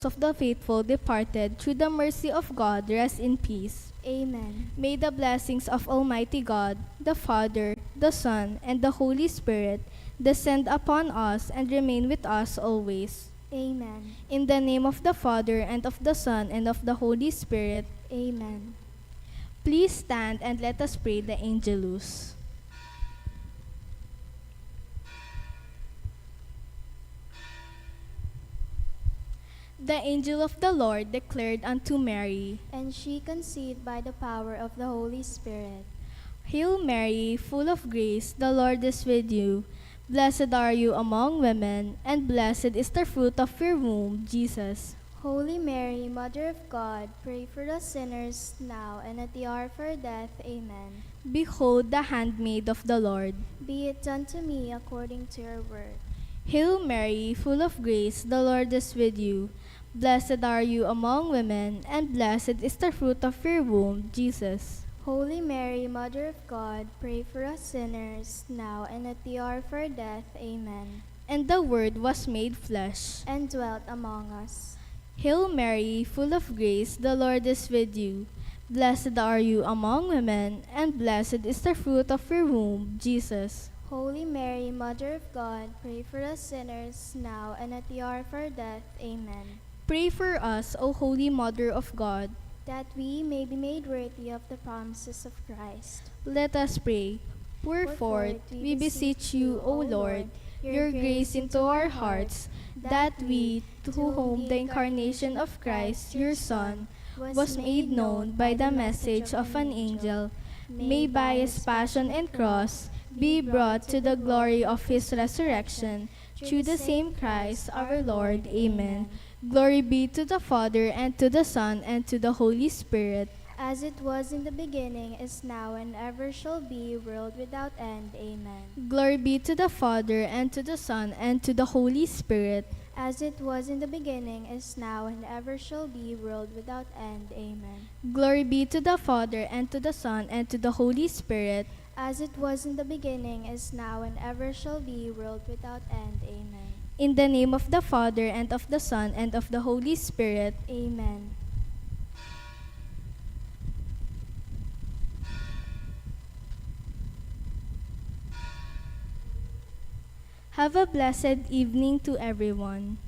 of the faithful departed through the mercy of God rest in peace. Amen. May the blessings of Almighty God, the Father, the Son, and the Holy Spirit descend upon us and remain with us always. Amen. In the name of the Father, and of the Son, and of the Holy Spirit. Amen. Please stand and let us pray the Angelus. The angel of the Lord declared unto Mary, And she conceived by the power of the Holy Spirit. Hail Mary, full of grace, the Lord is with you. Blessed are you among women, and blessed is the fruit of your womb, Jesus. Holy Mary, Mother of God, pray for us sinners now and at the hour of our death. Amen. Behold the handmaid of the Lord. Be it done to me according to your word. Hail Mary, full of grace, the Lord is with you. Blessed are you among women, and blessed is the fruit of your womb, Jesus. Holy Mary, Mother of God, pray for us sinners now and at the hour of our death. Amen. And the Word was made flesh, and dwelt among us. Hail Mary, full of grace, the Lord is with you. Blessed are you among women, and blessed is the fruit of your womb, Jesus. Holy Mary, Mother of God, pray for us sinners now and at the hour of our death. Amen. Pray for us, O Holy Mother of God, that we may be made worthy of the promises of Christ. Let us pray. Pour forth, we beseech you, O Lord, your grace into our hearts, that we, to whom the incarnation of Christ, your Son, was made known by the message of an angel, may by his passion and cross be brought to the glory of his resurrection, through the same Christ our Lord. Amen. Glory be to the Father, and to the Son, and to the Holy Spirit. As it was in the beginning, is now, and ever shall be, world without end. Amen. Glory be to the Father, and to the Son, and to the Holy Spirit. As it was in the beginning, is now, and ever shall be, world without end. Amen. Glory be to the Father, and to the Son, and to the Holy Spirit. As it was in the beginning, is now, and ever shall be, world without end. Amen. In the name of the Father, and of the Son, and of the Holy Spirit. Amen. Have a blessed evening to everyone.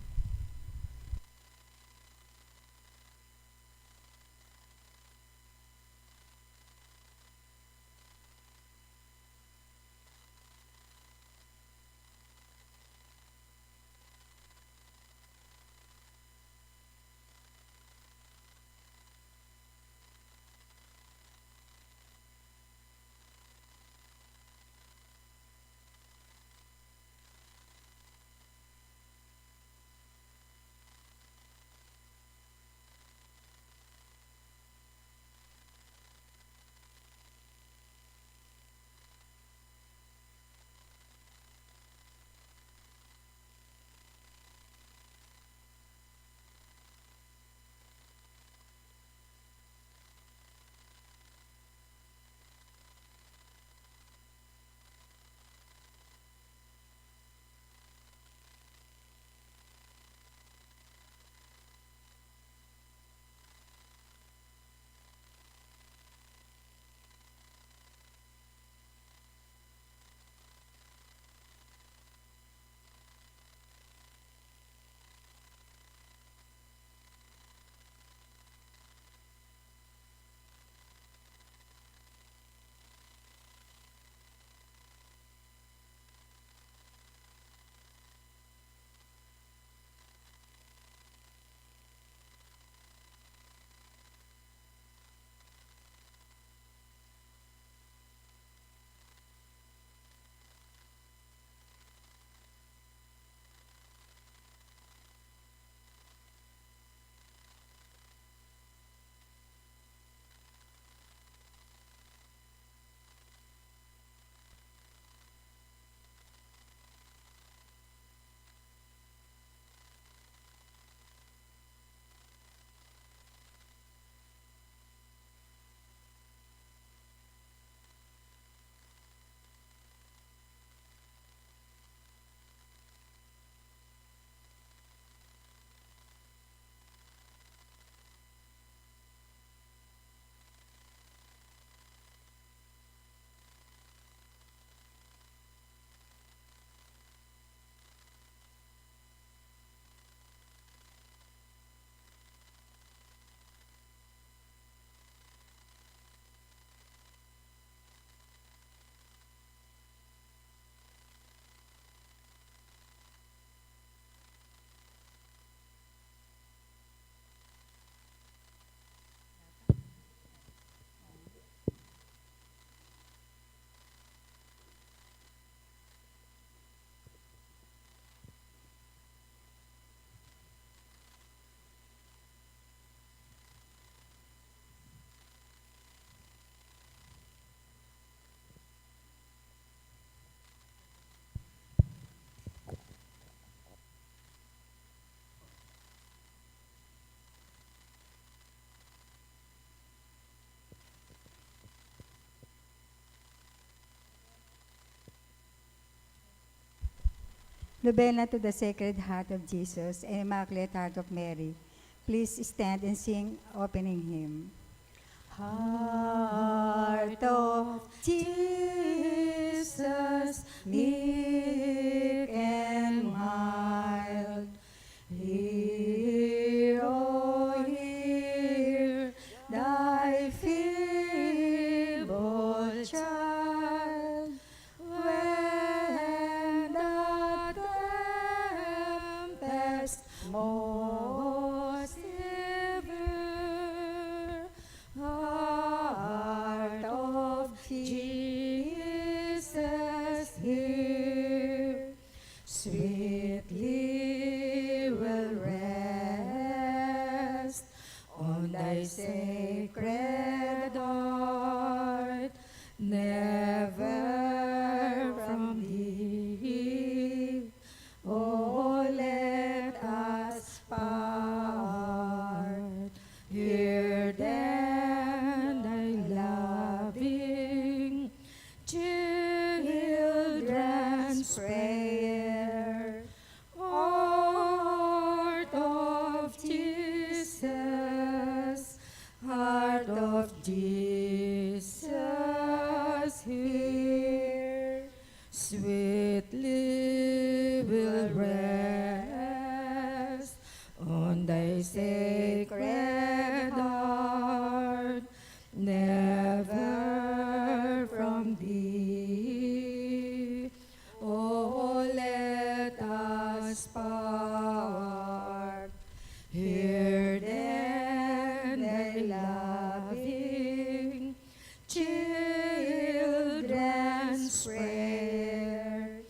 Novena to the Sacred Heart of Jesus and Immaculate Heart of Mary. Please stand and sing opening hymn. Heart of Jesus, meek and mild, hear, oh, hear thy feeble child. When the tempest most severe, heart of Jesus, hear, sweetly will rest on thy sacred heart, never from thee, oh, let us part. Hear then thy loving children's prayer, heart of Jesus, heart of Jesus, hear, sweetly will rest on thy sacred heart, never from thee, oh, let us part. Hear then thy loving children's prayer,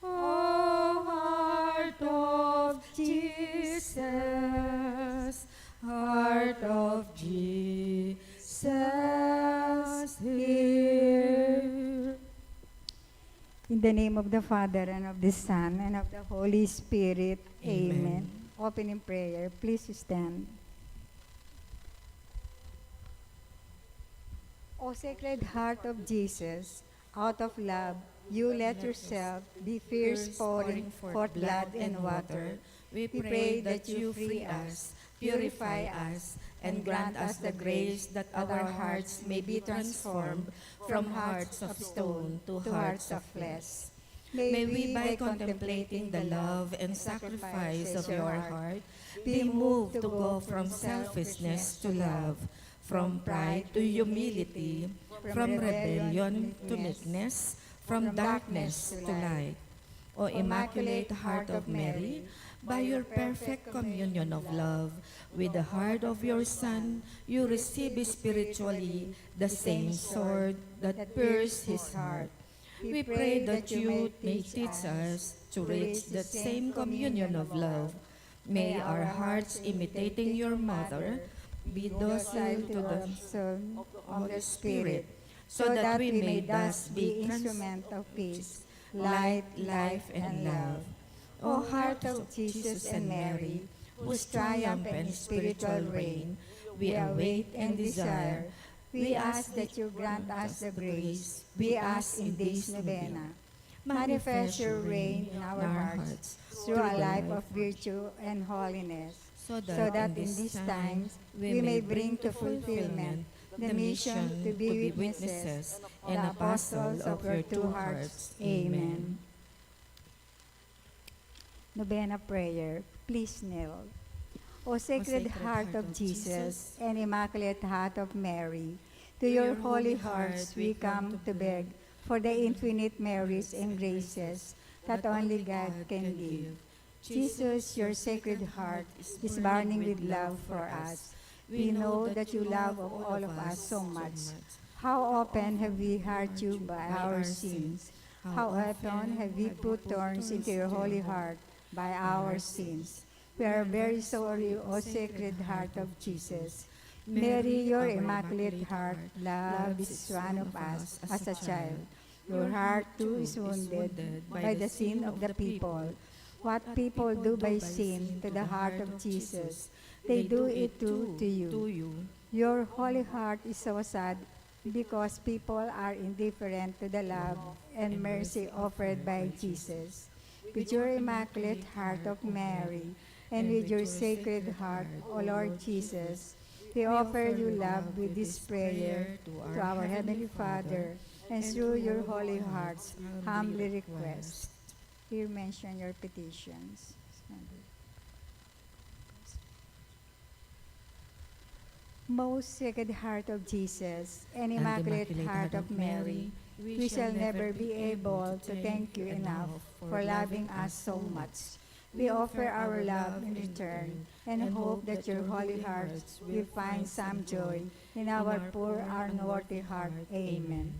O heart of Jesus, heart of Jesus, hear. In the name of the Father, and of the Son, and of the Holy Spirit, Amen. Opening prayer, please stand. O Sacred Heart of Jesus, out of love, you let yourself be fierce, pouring forth blood and water. We pray that you free us, purify us, and grant us the grace that our hearts may be transformed from hearts of stone to hearts of flesh. May we, by contemplating the love and sacrifice of your heart, be moved to go from selfishness to love, from pride to humility, from rebellion to meekness, from darkness to light. O Immaculate Heart of Mary, by your perfect communion of love with the heart of your Son, you receive spiritually the same sword that pierced his heart. We pray that you may teach us to reach the same communion of love. May our hearts, imitating your mother, be docile to the Son of the Spirit, so that we may thus be instrument of peace, light, life, and love. O heart of Jesus and Mary, whose triumph and spiritual reign we await and desire, we ask that you grant us the grace we ask in this novena. Manifest your reign in our hearts through a life of virtue and holiness, so that in these times we may bring to fulfillment the mission to be witnesses and apostles of your two hearts. Amen. Novena prayer. Please kneel. O Sacred Heart of Jesus and Immaculate Heart of Mary, to your holy hearts we come to beg for the infinite merits and graces that only God can give. Jesus, your Sacred Heart is burning with love for us. We know that you love all of us so much. How often have we hurt you by our sins? How often have we put thorns into your holy heart by our sins? We are very sorry, O Sacred Heart of Jesus. Mary, your Immaculate Heart, loved each one of us as a child. Your heart too is wounded by the sin of the people. What people do by sin to the heart of Jesus, they do it too to you. Your holy heart is so sad because people are indifferent to the love and mercy offered by Jesus. with your Immaculate Heart of Mary, and with your Sacred Heart, O Lord Jesus, we offer you love with this prayer to our Heavenly Father, and through your holy hearts, humbly request. Here mention your petitions. Most Sacred Heart of Jesus and Immaculate Heart of Mary, we shall never be able to thank you enough for loving us so much. We offer our love in return and hope that your holy hearts will find some joy in our poor, unworthy heart. Amen.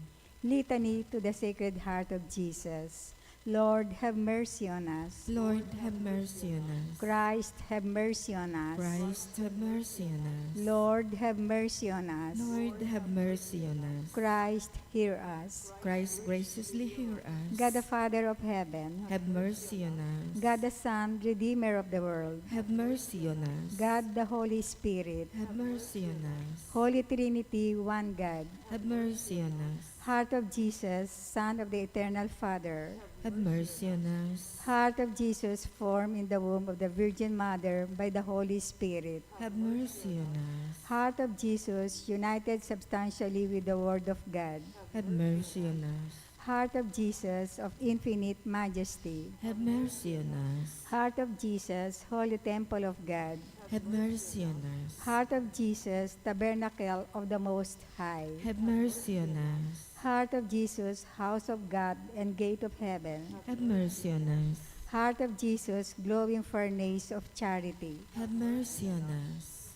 Litany to the Sacred Heart of Jesus. Lord, have mercy on us. Lord, have mercy on us. Christ, have mercy on us. Christ, have mercy on us. Lord, have mercy on us. Lord, have mercy on us. Christ, hear us. Christ, graciously hear us. God the Father of heaven, have mercy on us. God the Son, Redeemer of the world, have mercy on us. God the Holy Spirit, have mercy on us. Holy Trinity, one God, have mercy on us. Heart of Jesus, Son of the Eternal Father, have mercy on us. Heart of Jesus, formed in the womb of the Virgin Mother by the Holy Spirit, have mercy on us. Heart of Jesus, united substantially with the Word of God, have mercy on us. Heart of Jesus, of infinite majesty, have mercy on us. Heart of Jesus, Holy Temple of God, have mercy on us. Heart of Jesus, Tabernacle of the Most High, have mercy on us. Heart of Jesus, House of God and Gate of Heaven, have mercy on us. Heart of Jesus, glowing furnace of charity, have mercy on us.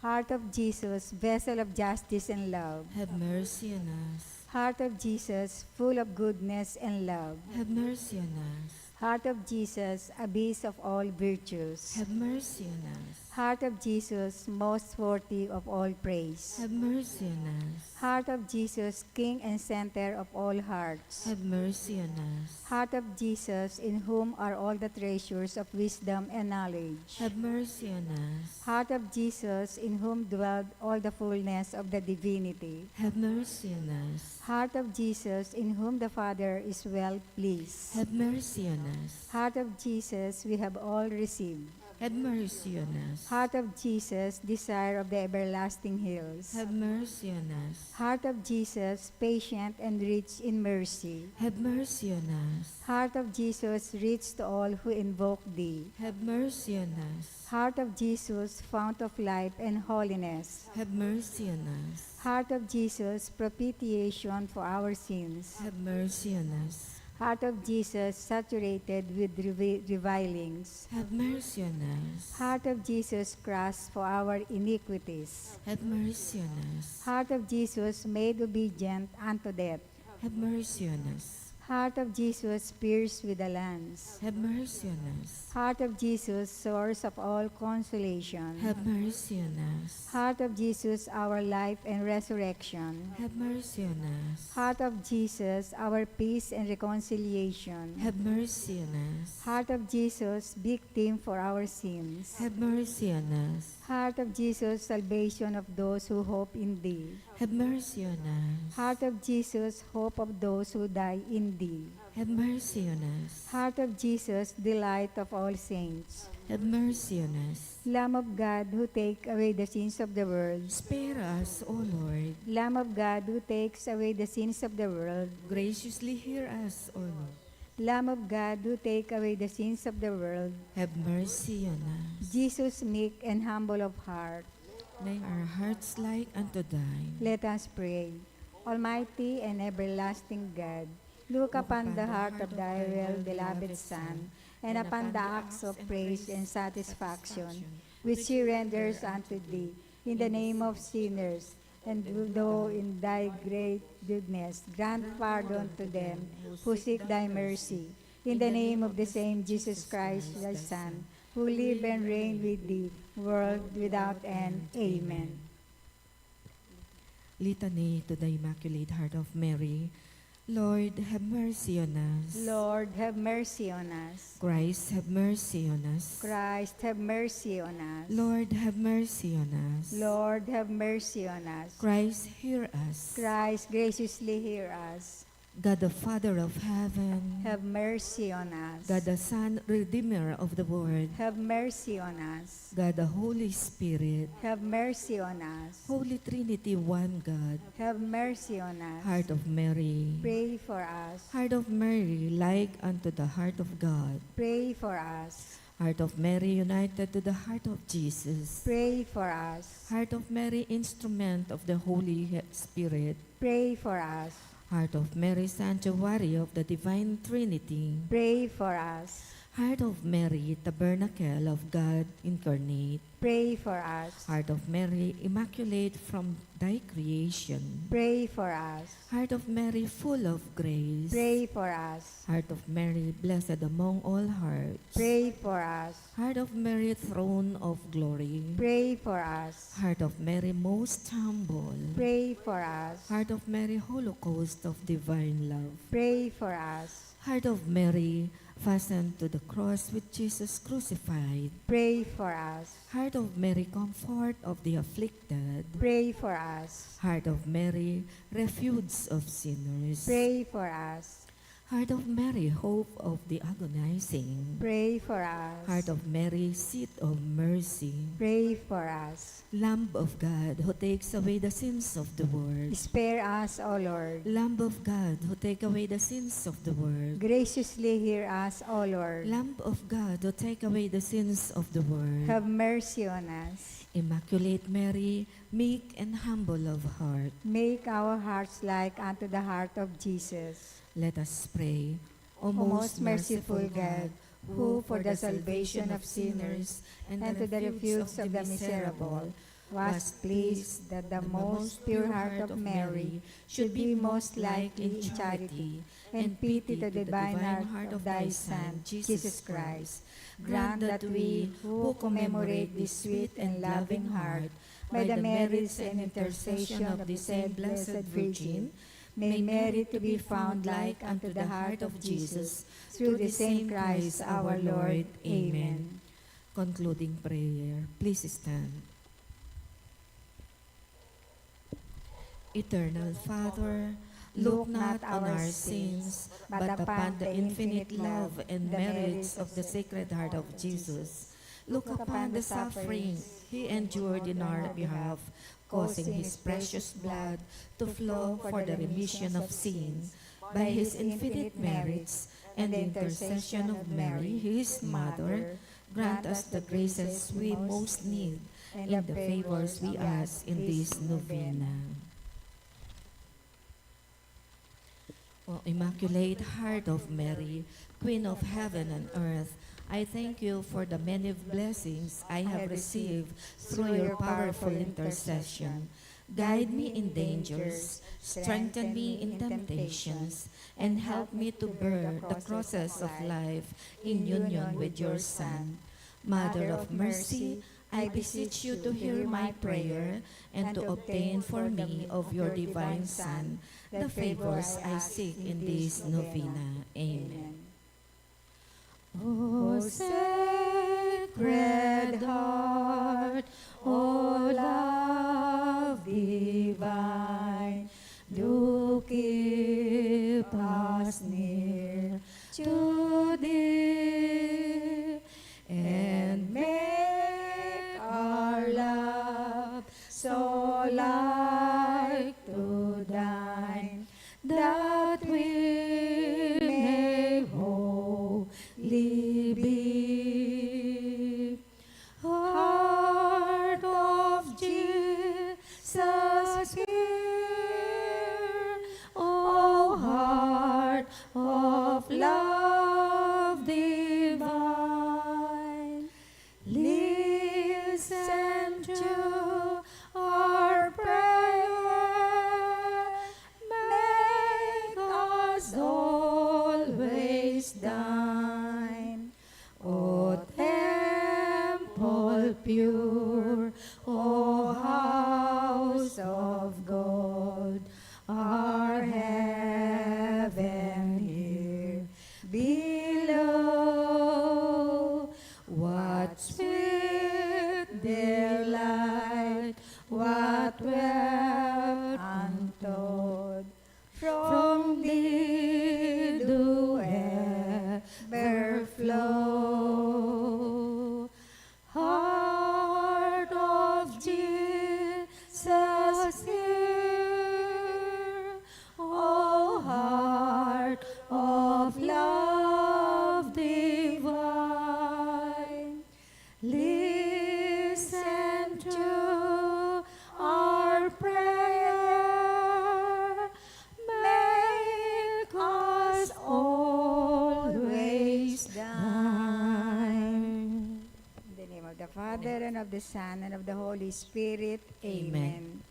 Heart of Jesus, vessel of justice and love, have mercy on us. Heart of Jesus, full of goodness and love, have mercy on us. Heart of Jesus, abyss of all virtues, have mercy on us. Heart of Jesus, most worthy of all praise, have mercy on us. Heart of Jesus, King and center of all hearts, have mercy on us. Heart of Jesus, in whom are all the treasures of wisdom and knowledge, have mercy on us. Heart of Jesus, in whom dwelled all the fullness of the divinity, have mercy on us. Heart of Jesus, in whom the Father is well pleased, have mercy on us. Heart of Jesus, we have all received, have mercy on us. Heart of Jesus, desire of the everlasting hills, have mercy on us. Heart of Jesus, patient and rich in mercy, have mercy on us. Heart of Jesus, rich to all who invoke thee, have mercy on us. Heart of Jesus, fount of life and holiness, have mercy on us. Heart of Jesus, propitiation for our sins, have mercy on us. Heart of Jesus, saturated with revilings, have mercy on us. Heart of Jesus, crushed for our iniquities, have mercy on us. Heart of Jesus, made obedient unto death, have mercy on us. Heart of Jesus, pierced with a lance, have mercy on us. Heart of Jesus, source of all consolation, have mercy on us. Heart of Jesus, our life and resurrection, have mercy on us. Heart of Jesus, our peace and reconciliation, have mercy on us. Heart of Jesus, victim for our sins, have mercy on us. Heart of Jesus, salvation of those who hope in thee, have mercy on us. Heart of Jesus, hope of those who die in thee, have mercy on us. Heart of Jesus, delight of all saints, have mercy on us. Lamb of God, who take away the sins of the world, Spare us, O Lord. Lamb of God, who takes away the sins of the world, Graciously hear us, O Lord. Lamb of God, who take away the sins of the world, Have mercy on us. Jesus, meek and humble of heart, May our hearts like unto thine. let us pray. Almighty and everlasting God, look upon the heart of thy well-beloved Son, and upon the acts of praise and satisfaction, which he renders unto thee, in the name of sinners, and thou in thy great goodness grant pardon to them who seek thy mercy. In the name of the same Jesus Christ, thy Son, who live and reign with thee, world without end. Amen. Litany to the Immaculate Heart of Mary. Lord, have mercy on us. Lord, have mercy on us. Christ, have mercy on us. Christ, have mercy on us. Lord, have mercy on us. Lord, have mercy on us. Christ, hear us. Christ, graciously hear us. God the Father of heaven, have mercy on us. God the Son, Redeemer of the world, have mercy on us. God the Holy Spirit, Have mercy on us. Holy Trinity, one God, Have mercy on us. Heart of Mary, Pray for us. Heart of Mary, like unto the heart of God, Pray for us. Heart of Mary, united to the heart of Jesus, Pray for us. Heart of Mary, instrument of the Holy Spirit, Pray for us. Heart of Mary, sanctuary of the Divine Trinity, Pray for us. Heart of Mary, tabernacle of God incarnate, Pray for us. Heart of Mary, immaculate from thy creation, Pray for us. Heart of Mary, full of grace, Pray for us. Heart of Mary, blessed among all hearts, Pray for us. Heart of Mary, throne of glory, Pray for us. Heart of Mary, most humble, Pray for us. Heart of Mary, holocaust of divine love, Pray for us. Heart of Mary, fastened to the cross with Jesus crucified, Pray for us. Heart of Mary, comfort of the afflicted, Pray for us. Heart of Mary, refuge of sinners, Pray for us. Heart of Mary, hope of the agonizing, Pray for us. Heart of Mary, seat of mercy, Pray for us. Lamb of God, who takes away the sins of the world, Spare us, O Lord. Lamb of God, who take away the sins of the world, Graciously hear us, O Lord. Lamb of God, who take away the sins of the world, Have mercy on us. Immaculate Mary, meek and humble of heart, Make our hearts like unto the heart of Jesus. let us pray. O most merciful God, who for the salvation of sinners and to the refuge of the miserable, was pleased that the most pure heart of Mary should be most likely in charity and pity to the divine heart of thy Son, Jesus Christ. Grant that we, who commemorate this sweet and loving heart, by the merits and intercession of the same Blessed Virgin, may merit to be found like unto the heart of Jesus, through the same Christ our Lord. Amen. Concluding prayer. Please stand. Eternal Father, look not on our sins, but upon the infinite love and merits of the Sacred Heart of Jesus. Look upon the suffering He endured in our behalf, causing His precious blood to flow for the remission of sin. By His infinite merits and the intercession of Mary, His Mother, grant us the graces we most need and the favors we ask in this novena. O Immaculate Heart of Mary, Queen of heaven and earth, I thank you for the many blessings I have received through your powerful intercession. Guide me in dangers, strengthen me in temptations, and help me to bear the crosses of life in union with your Son. Mother of mercy, I beseech you to hear my prayer and to obtain for me of your divine Son the favors I seek in this novena. Amen. O Sacred Heart, O love divine, do keep us near to Thee, and make our love so like to Thine, that we may wholly be. Heart of Jesus, hear, O heart of love divine, listen to our prayer, make us always thine. O temple pure, O house of God, our heaven here below. What sweet delight, what wealth untold from Thee and of the Son, and of the Holy Spirit. Amen. Amen.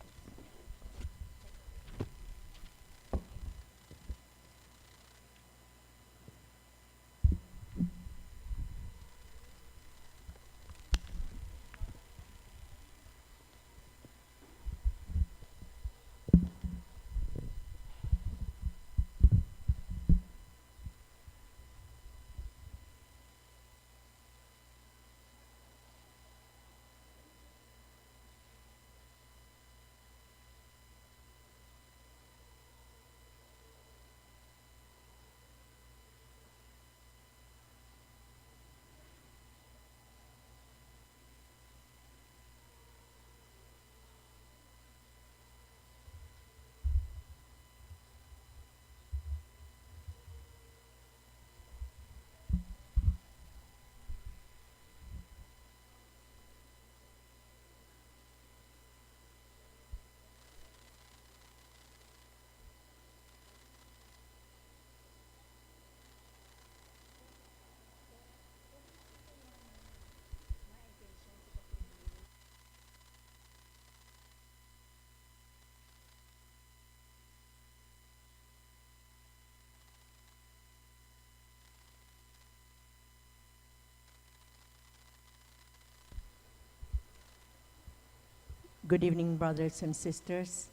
Good evening, brothers and sisters.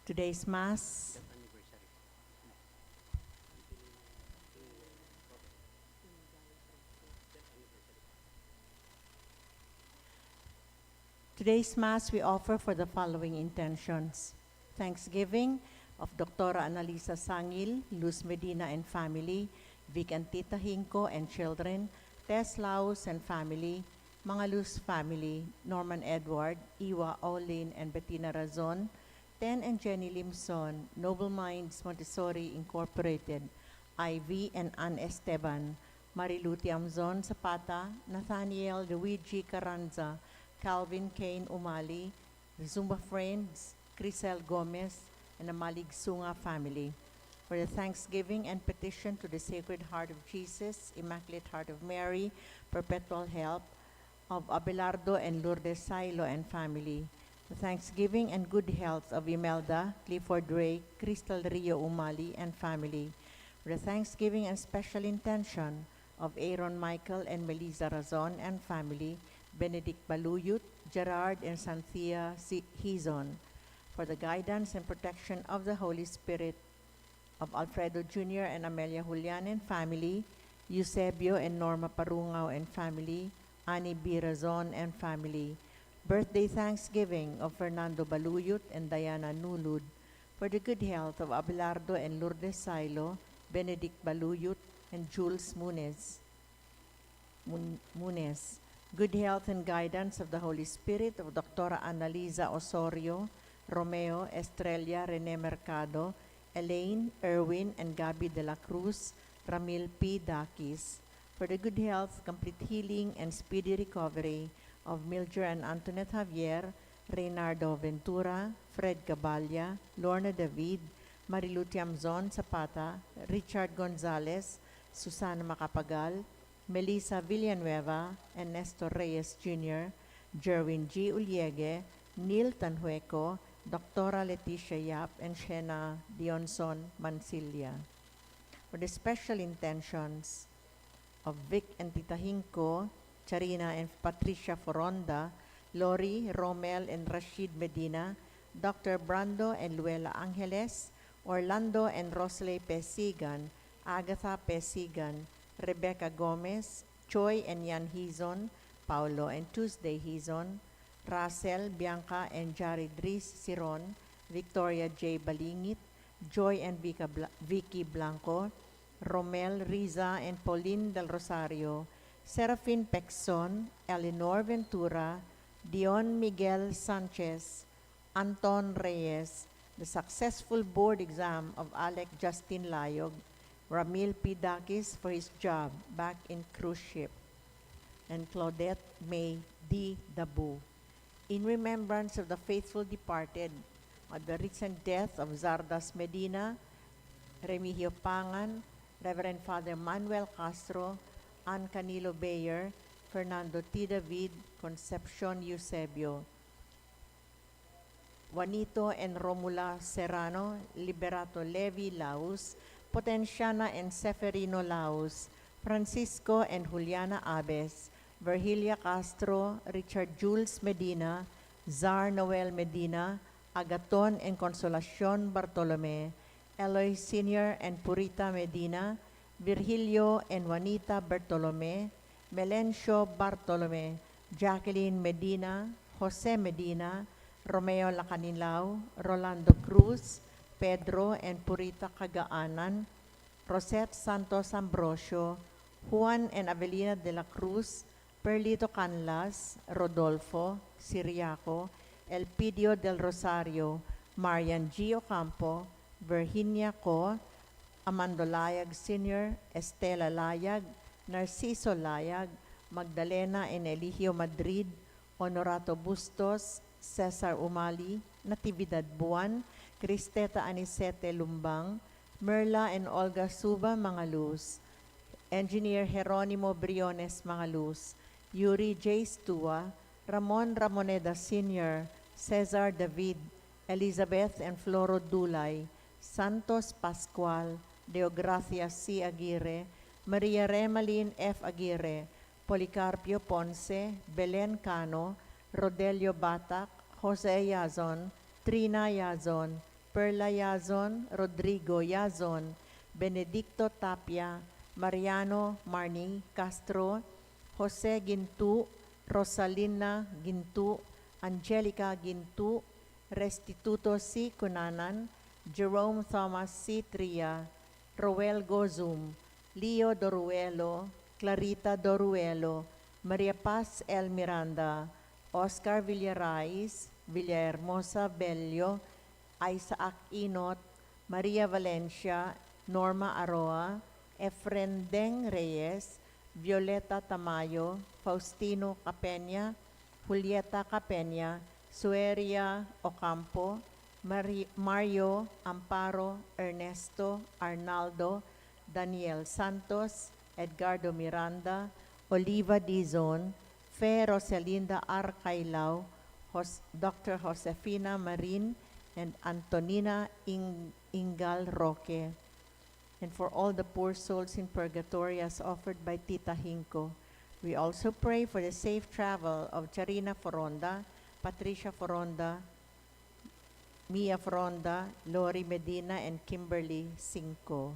Today's Mass we offer for the following intentions. Thanksgiving of Dr. Annalisa Sangil, Luz Medina and family, Vic and Tita Hinko and children, Tess Laos and family, Mga Luz family, Norman Edward, Iwa Olin and Bettina Razon, Ten and Jenny Limson, Noble Minds Montessori Incorporated, Ivy and Ann Esteban, Marilu Tiamzon Zapata, Nathaniel Luigi Carranza, Calvin Kane Umali, the Zumba Friends, Crisel Gomez, and the 𝐂𝐿𝐕𝐄 family. For the thanksgiving and petition to the Sacred Heart of Jesus, Immaculate Heart of Mary, Perpetual Help of Abelardo and Lourdes Sailo and family. The thanksgiving and good health of Imelda, Clifford Ray, Crystal Rio Umali and family. For the thanksgiving and special intention of Aaron Michael and Melissa Razon and family, Benedict Baluyut, Gerard and Cynthia Hizon. For the guidance and protection of the Holy Spirit of Alfredo Jr. and Amelia Julian and family, Eusebio and Norma Parungao and family, Annie B. Razon and family. Birthday thanksgiving of Fernando Baluyut and Diana Nulud. For the good health of Abelardo and Lourdes Sailo, Benedict Baluyut and Jules Munez. Good health and guidance of the Holy Spirit of Dr. Annalisa Osorio, Romeo, Estrella, Rene Mercado, Elaine, Erwin, and Gabby de la Cruz, Ramil P. Dakis. For the good health, complete healing, and speedy recovery of Mildred and Antoinette Javier, Reynardo Ventura, Fred Caballa, Lorna David, Marilu Tiamzon Zapata, Richard Gonzalez, Susana Macapagal, Melissa Villanueva, and Nestor Reyes Jr., Jerwin G. Uliegue, Neil Tanhueco, Dr. Leticia Yap, and Shena Dionson Mansilla. For the special intentions of Vic and Tita Hinko, Charina and Patricia Foronda, Lori, Romel, and Rashid Medina, Dr. Brando and Luella Angeles, Orlando and Rosalie Pesigan, Agatha Pesigan, Rebecca Gomez, Choi and Yan Hizon, Paulo and Tuesday Hizon, Russell, Bianca and Jared Dris Siron, Victoria J. Balingit, Joy and Vicky Blanco, Romel Riza and Pauline Del Rosario, Serafin Pexon, Eleanor Ventura, Dion Miguel Sanchez, Anton Reyes, the successful board exam of Alec Justin Layog, Ramil P. Dakis for his job back in cruise ship, and Claudette May D. Dabu. In remembrance of the faithful departed, of the recent death of Zardas Medina, Remigio Pangan, Reverend Father Manuel Castro, Ann Canilo Bayer, Fernando T. David, Concepcion Eusebio, Juanito and Romula Serrano, Liberato Levi Laus, Potenciana and Seferino Laus, Francisco and Juliana Aves, Virgilia Castro, Richard Jules Medina, Zar Noel Medina, Agaton and Consolacion Bartolome, Eloy Sr. and Purita Medina, Virgilio and Juanita Bartolome, Melencio Bartolome, Jacqueline Medina, Jose Medina, Romeo Lacanilao, Rolando Cruz, Pedro and Purita Cagaanan, Rosette Santos Ambrosio, Juan and Avelina de la Cruz, Perlito Canlas, Rodolfo, Siriaco, Elpidio del Rosario, Marian G. Ocampo, Virginia Co, Amando Layag Sr., Estela Layag, Narciso Layag, Magdalena and Eligio Madrid, Honorato Bustos, Cesar Umali, Natividad Buwan, Cristeta Anicete Lumbang, Merla and Olga Suba Mangaluz, Engineer Jeronimo Briones Mangaluz, Yuri J. Stua, Ramon Ramoneda Sr., Cesar David, Elizabeth and Floro Dulay, Santos Pascual, Deogracia C. Aguirre, Maria Remalin F. Aguirre, Policarpio Ponce, Belen Cano, Rodelio Batak, Jose Yazon, Trina Yazon, Perla Yazon, Rodrigo Yazon, Benedicto Tapia, Mariano Marni Castro, Jose Gintu, Rosalina Gintu, Angelica Gintu, Restituto C. Cunanan, Jerome Thomas C. Tria, Roel Gozum, Leo Doruelo, Clarita Doruelo, Maria Paz L. Miranda, Oscar Villarais, Villahermosa Bello, Isaac Inot, Maria Valencia, Norma Aroa, Efren Deng Reyes, Violeta Tamayo, Faustino Capenya, Julieta Capenya, Sueria Ocampo, Mario Amparo, Ernesto Arnaldo, Daniel Santos, Edgardo Miranda, Oliva Dizon, Fe Rosalinda Arcailao, Dr. Josefina Marin, and Antonina Ingal Roque. And for all the poor souls in purgatory as offered by Tita Hinko, we also pray for the safe travel of Charina Foronda, Patricia Foronda, Mia Foronda, Lori Medina, and Kimberly Cinco.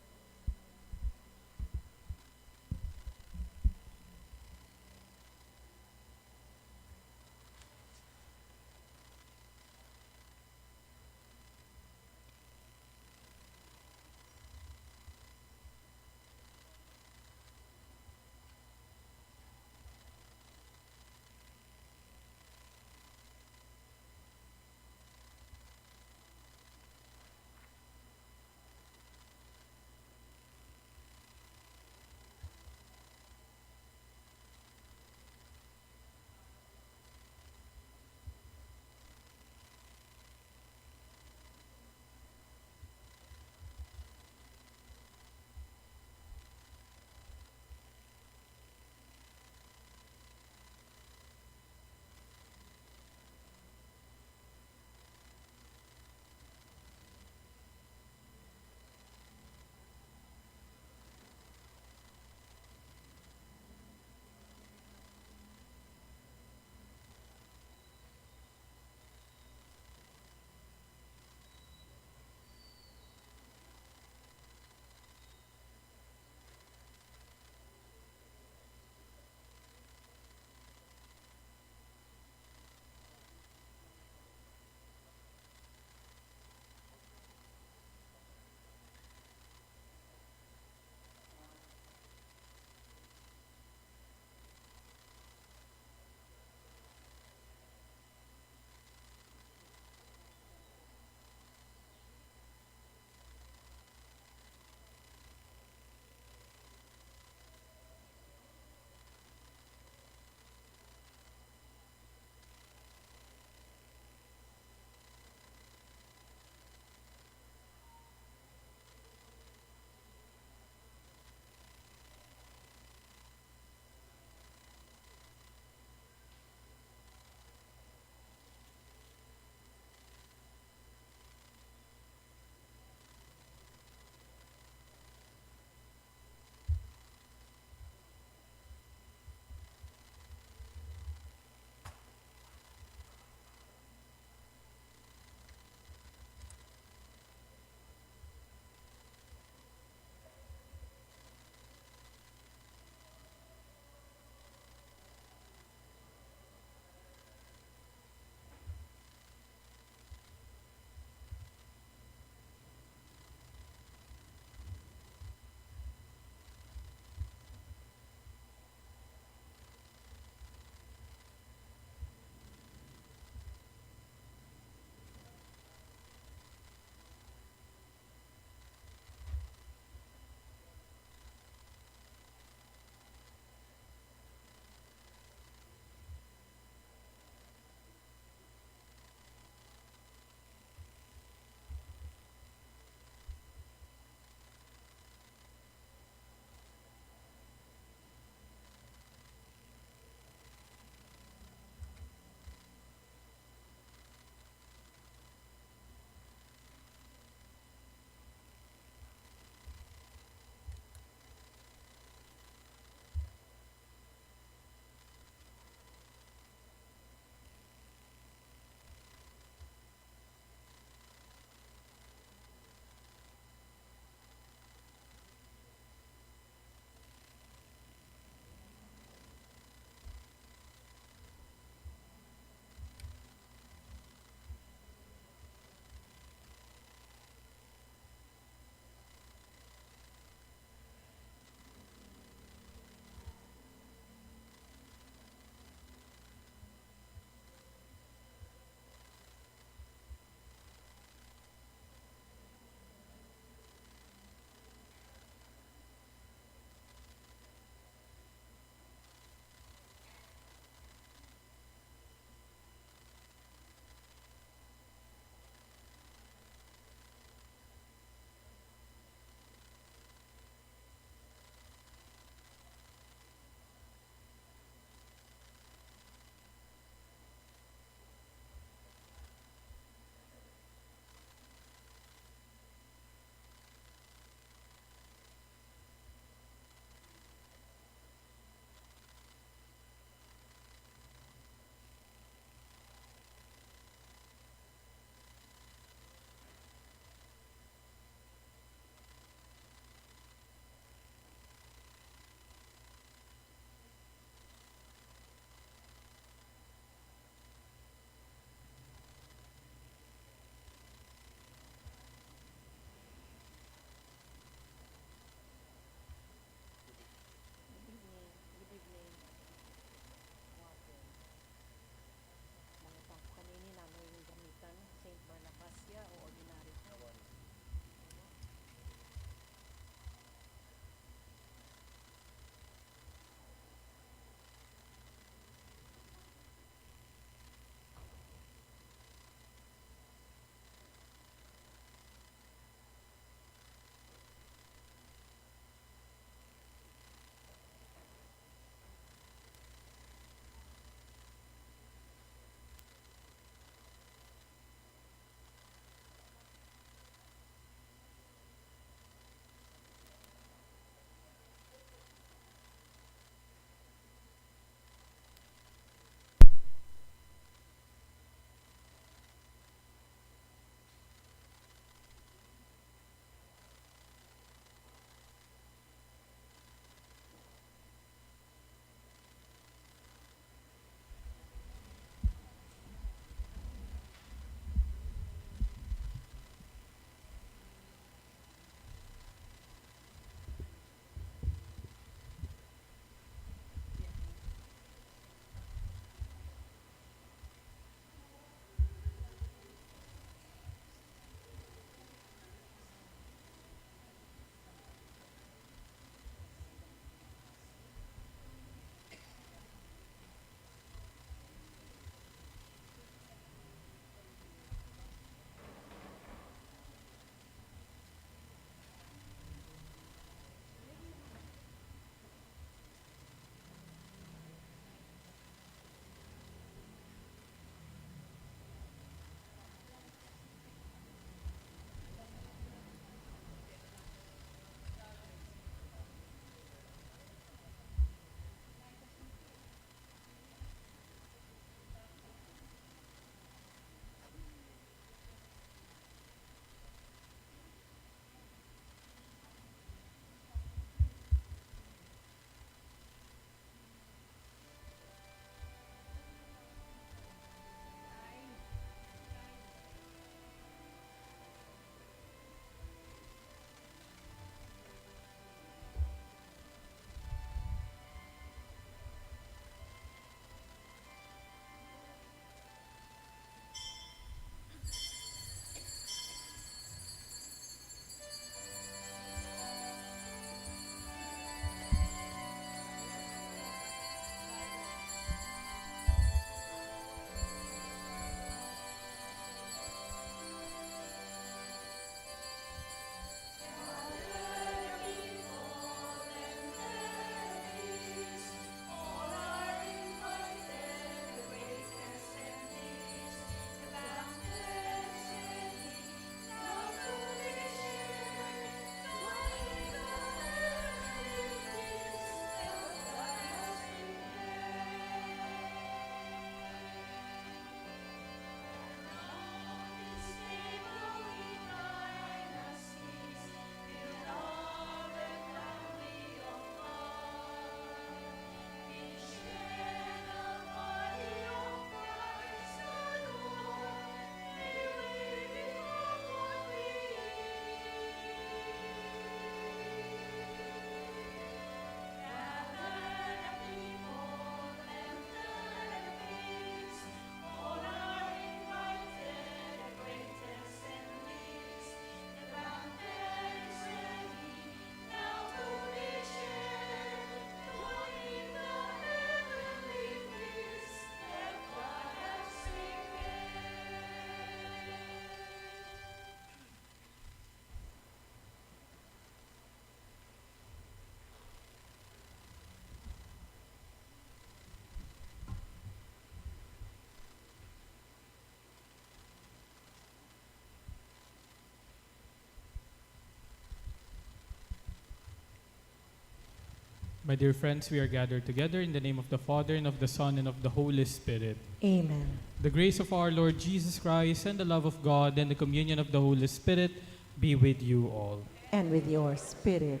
My dear friends, we are gathered together in the name of the Father, and of the Son, and of the Holy Spirit. Amen. The grace of our Lord Jesus Christ, and the love of God, and the communion of the Holy Spirit be with you all. And with your spirit.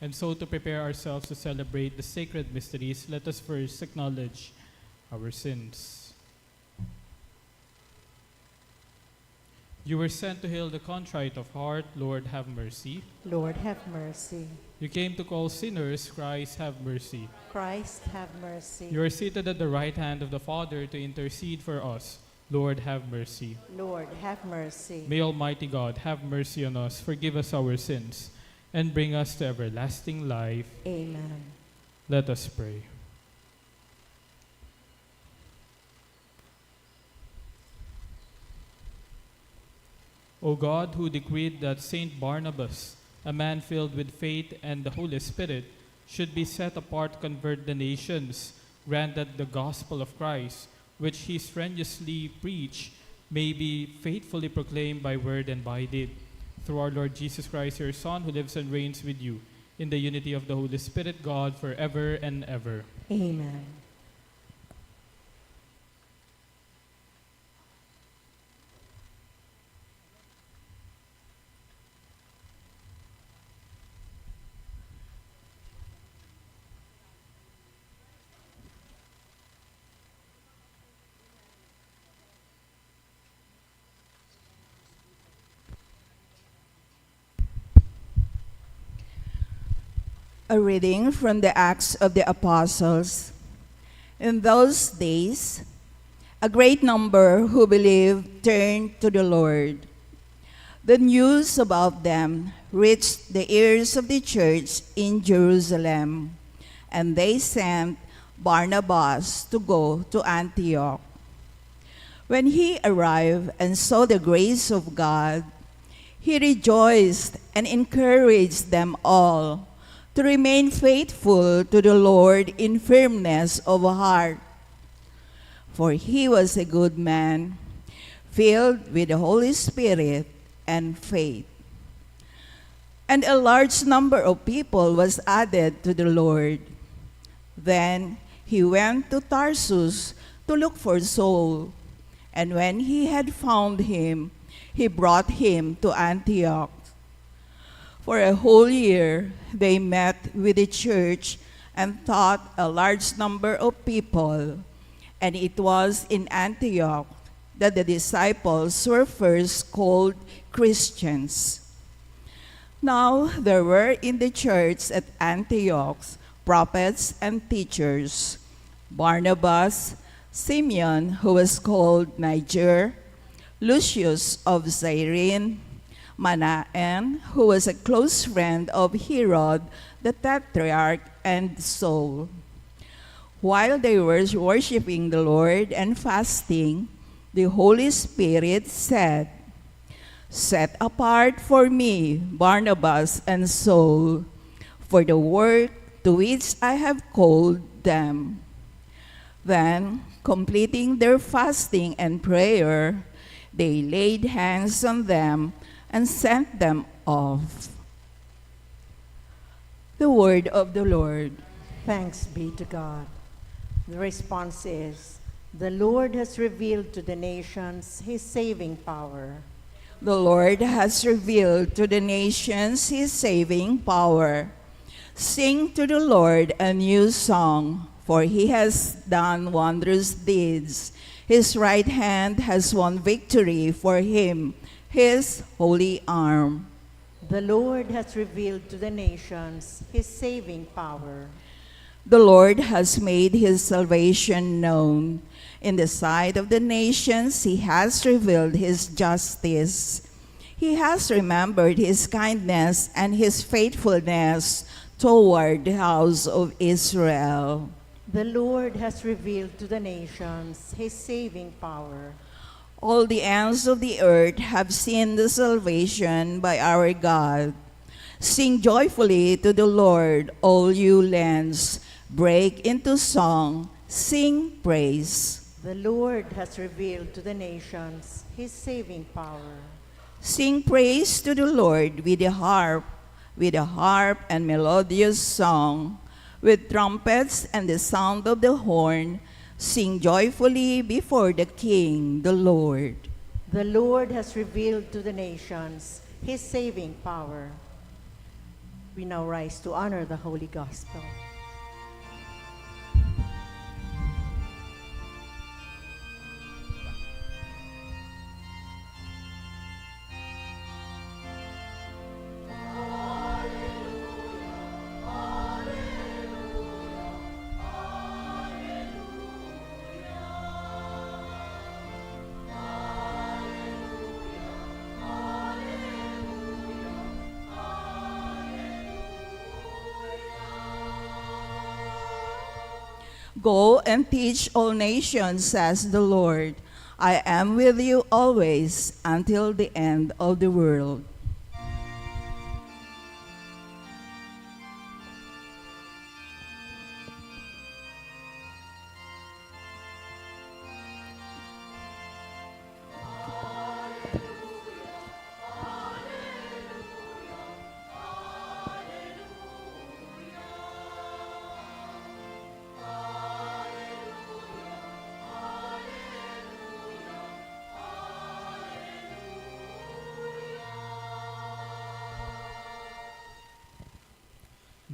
And so, to prepare ourselves to celebrate the sacred mysteries, let us first acknowledge our sins. You were sent to heal the contrite of heart. Lord, have mercy. Lord, have mercy. You came to call sinners. Christ, have mercy. Christ, have mercy. You are seated at the right hand of the Father to intercede for us. Lord, have mercy. Lord, have mercy. May Almighty God have mercy on us, forgive us our sins, and bring us to everlasting life. Amen. Let us pray. O God, who decreed that Saint Barnabas, a man filled with faith and the Holy Spirit, should be set apart to convert the nations, grant that the gospel of Christ, which he strenuously preached, may be faithfully proclaimed by word and by deed. Through our Lord Jesus Christ, your Son, who lives and reigns with you, in the unity of the Holy Spirit, God, forever and ever. Amen. A reading from the Acts of the Apostles. In those days, a great number who believed turned to the Lord. The news about them reached the ears of the church in Jerusalem, and they sent Barnabas to go to Antioch. When he arrived and saw the grace of God, he rejoiced and encouraged them all to remain faithful to the Lord in firmness of heart. For he was a good man, filled with the Holy Spirit and faith. And a large number of people was added to the Lord. Then he went to Tarsus to look for Saul, and when he had found him, he brought him to Antioch. For a whole year, they met with the church and taught a large number of people. And it was in Antioch that the disciples were first called Christians. Now there were in the church at Antioch prophets and teachers: Barnabas, Simeon, who was called Niger, Lucius of Cyrene, Manaen, who was a close friend of Herod the Tetrarch, and Saul. While they were worshiping the Lord and fasting, the Holy Spirit said, "Set apart for me Barnabas and Saul for the work to which I have called them." Then, completing their fasting and prayer, they laid hands on them and sent them off. The word of the Lord. Thanks be to God. The response is, the Lord has revealed to the nations his saving power. The Lord has revealed to the nations his saving power. Sing to the Lord a new song, for he has done wondrous deeds. His right hand has won victory for him, his holy arm. The Lord has revealed to the nations his saving power. The Lord has made his salvation known. In the sight of the nations, he has revealed his justice. He has remembered his kindness and his faithfulness toward the house of Israel. The Lord has revealed to the nations his saving power. All the ends of the earth have seen the salvation by our God. Sing joyfully to the Lord, all you lands. Break into song, sing praise. The Lord has revealed to the nations his saving power. Sing praise to the Lord with the harp. with a harp and melodious song, with trumpets and the sound of the horn, sing joyfully before the King, the Lord. The Lord has revealed to the nations his saving power. We now rise to honor the Holy Gospel. Go and teach all nations, says the Lord. I am with you always until the end of the world.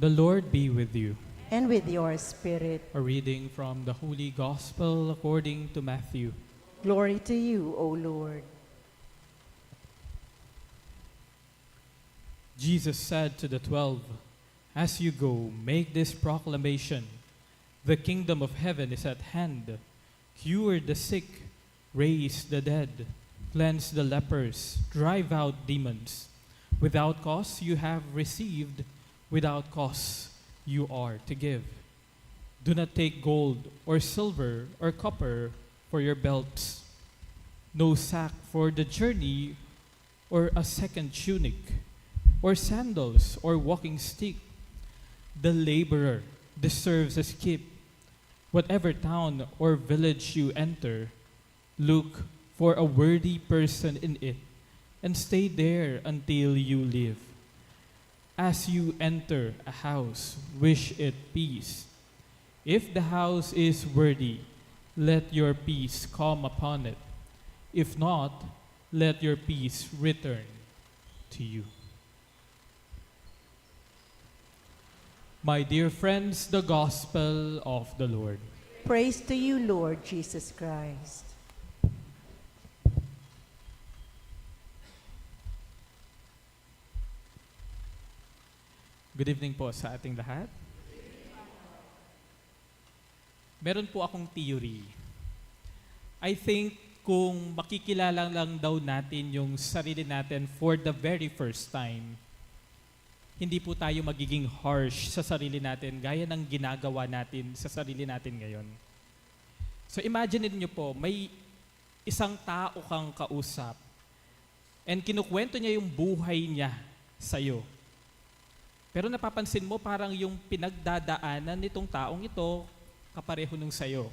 The Lord be with you. And with your spirit. A reading from the Holy Gospel according to Matthew. Glory to you, O Lord. Jesus said to the 12, "As you go, make this proclamation. The kingdom of heaven is at hand. Cure the sick, raise the dead, cleanse the lepers, drive out demons. Without cause you have received, without cause you are to give. Do not take gold or silver or copper for your belts, no sack for the journey or a second tunic, or sandals or walking stick. The laborer deserves a skip. Whatever town or village you enter, look for a worthy person in it and stay there until you leave. As you enter a house, wish it peace. If the house is worthy, let your peace come upon it. If not, let your peace return to you." My dear friends, the Gospel of the Lord. Praise to you, Lord Jesus Christ. Good evening po sa ating lahat. Meron po akong theory. I think kung makikilala lang daw natin yung sarili natin for the very first time, hindi po tayo magiging harsh sa sarili natin gaya ng ginagawa natin sa sarili natin ngayon. So imagine niyo po, may isang tao kang kausap and kinukwento niya yung buhay niya sa'yo. Pero napapansin mo parang yung pinagdadaanan nitong taong ito kapareho nung sayo.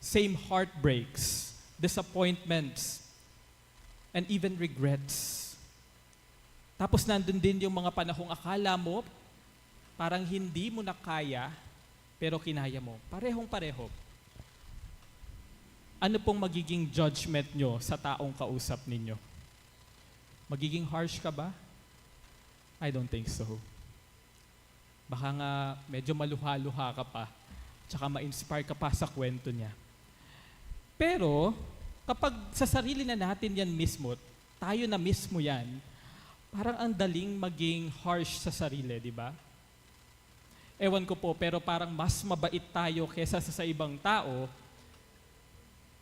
Same heartbreaks, disappointments, and even regrets. Tapos nandun din yung mga panahong akala mo parang hindi mo na kaya pero kinaya mo. Parehong-pareho. Ano pong magiging judgment nyo sa taong kausap ninyo? Magiging harsh ka ba? I don't think so. Baka nga medyo maluha-luha ka pa, tsaka ma-inspire ka pa sa kwento niya. Pero, kapag sa sarili na natin yan mismo, tayo na mismo yan, parang ang daling maging harsh sa sarili, di ba? Ewan ko po, pero parang mas mabait tayo kesa sa ibang tao,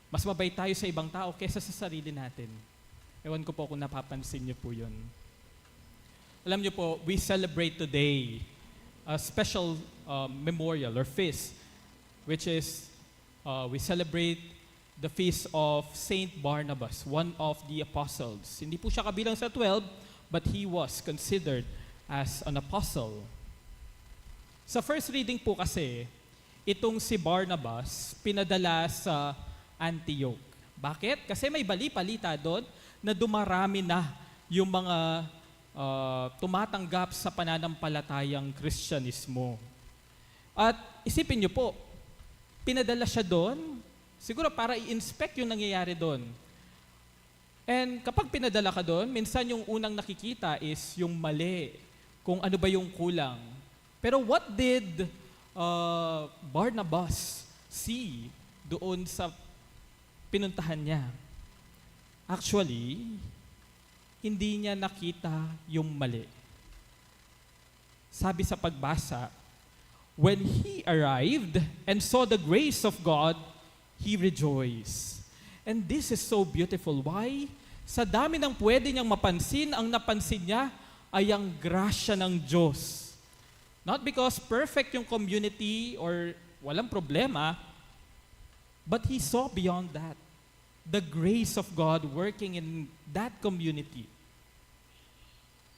mas mabait tayo sa ibang tao kesa sa sarili natin. Ewan ko po kung napapansin niyo po yun. Alam niyo po, we celebrate today a special memorial or feast, which is we celebrate the feast of Saint Barnabas, one of the apostles. Hindi po siya kabilang sa 12, but he was considered as an apostle. Sa first reading po kasi, itong si Barnabas pinadala sa Antioch. Bakit? Kasi may bali-balita doon na dumarami na yung mga tumatanggap sa pananampalatayang Kristyanismo. At isipin niyo po, pinadala siya doon, siguro para i-inspect yung nangyayari doon. And kapag pinadala ka doon, minsan yung unang nakikita is yung mali, kung ano ba yung kulang. Pero what did Barnabas see doon sa pinuntahan niya? Actually, hindi niya nakita yung mali. Sabi sa pagbasa, when he arrived and saw the grace of God, he rejoiced. And this is so beautiful. Why? Sa dami ng pwede niyang mapansin, ang napansin niya ay ang grasya ng Diyos. Not because perfect yung community or walang problema, but he saw beyond that. The grace of God working in that community.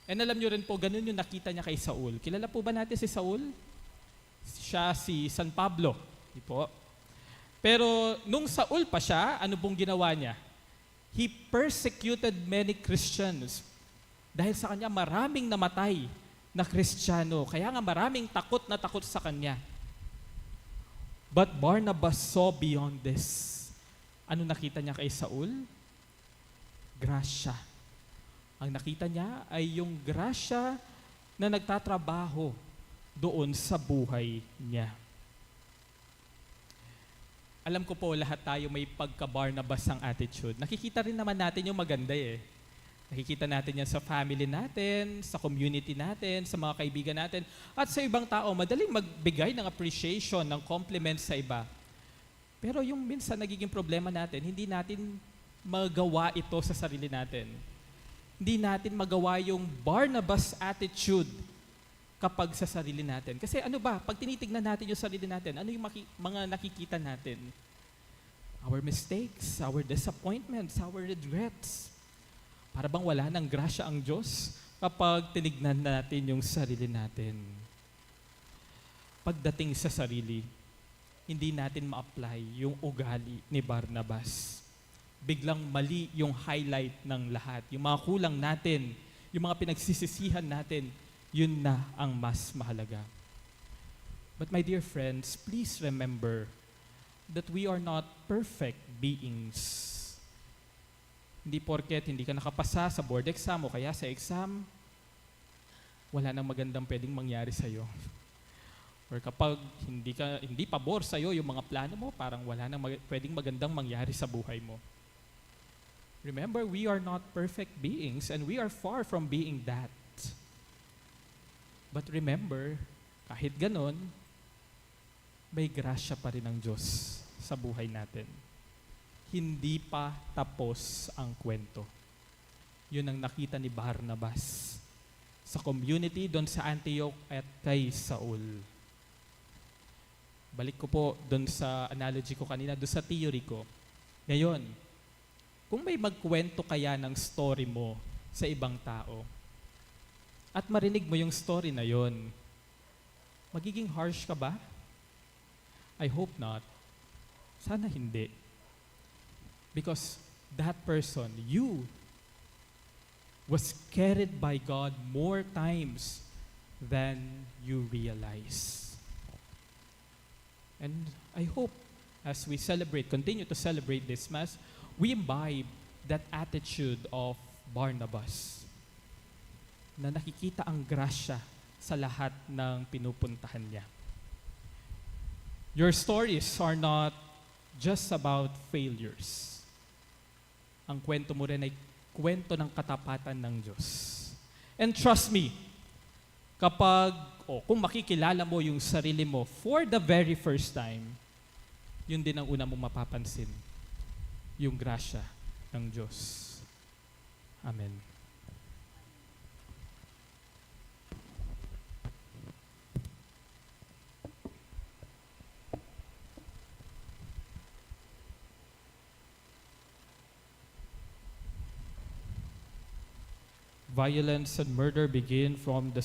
And alam niyo rin po, ganun yung nakita niya kay Saul. Kilala po ba natin si Saul? Siya si San Pablo. Di po. Pero nung Saul pa siya, ano pong ginawa niya? He persecuted many Christians. Dahil sa kanya, maraming namatay na Kristiyano. Kaya nga maraming takot na takot sa kanya. But Barnabas saw beyond this. Ano nakita niya kay Saul? Grasya. Ang nakita niya ay yung grasya na nagtatrabaho doon sa buhay niya. Alam ko po lahat tayo may pagka-Barnabas ang attitude. Nakikita rin naman natin yung maganda eh. Nakikita natin yan sa family natin, sa community natin, sa mga kaibigan natin, at sa ibang tao. Madaling magbigay ng appreciation, ng compliments sa iba. Pero yung minsan nagiging problema natin, hindi natin magawa ito sa sarili natin. Hindi natin magawa yung Barnabas attitude kapag sa sarili natin. Kasi ano ba, pag tinitignan natin yung sarili natin, ano yung mga nakikita natin? Our mistakes, our disappointments, our regrets. Para bang wala ng grasya ang Diyos kapag tinignan natin yung sarili natin. Pagdating sa sarili, hindi natin ma-apply yung ugali ni Barnabas. Biglang mali yung highlight ng lahat. Yung mga kulang natin, yung mga pinagsisisihan natin, yun na ang mas mahalaga. But my dear friends, please remember that we are not perfect beings. Hindi porket hindi ka nakapasa sa board exam o kaya sa exam, wala nang magandang pwedeng mangyari sa'yo. Or kapag hindi pabor sa'yo yung mga plano mo, parang wala nang pwedeng magandang mangyari sa buhay mo. Remember, we are not perfect beings and we are far from being that. But remember, kahit ganon, may grasya pa rin ng Diyos sa buhay natin. Hindi pa tapos ang kwento. Yun ang nakita ni Barnabas sa community doon sa Antioch at kay Saul. Balik ko po doon sa analogy ko kanina, doon sa theory ko. Ngayon, kung may magkwento kaya ng story mo sa ibang tao at marinig mo yung story na yon, magiging harsh ka ba? I hope not. Sana hindi. Because that person, you, was carried by God more times than you realize. And I hope as we continue to celebrate this Mass, we imbibe that attitude of Barnabas na nakikita ang grasya sa lahat ng pinupuntahan niya. Your stories are not just about failures. Ang kwento mo rin ay kwento ng katapatan ng Diyos. And trust me, kung makikilala mo yung sarili mo for the very first time, yun din ang una mong mapapansin, yung grasya ng Diyos. Amen. Violence and murder begin from the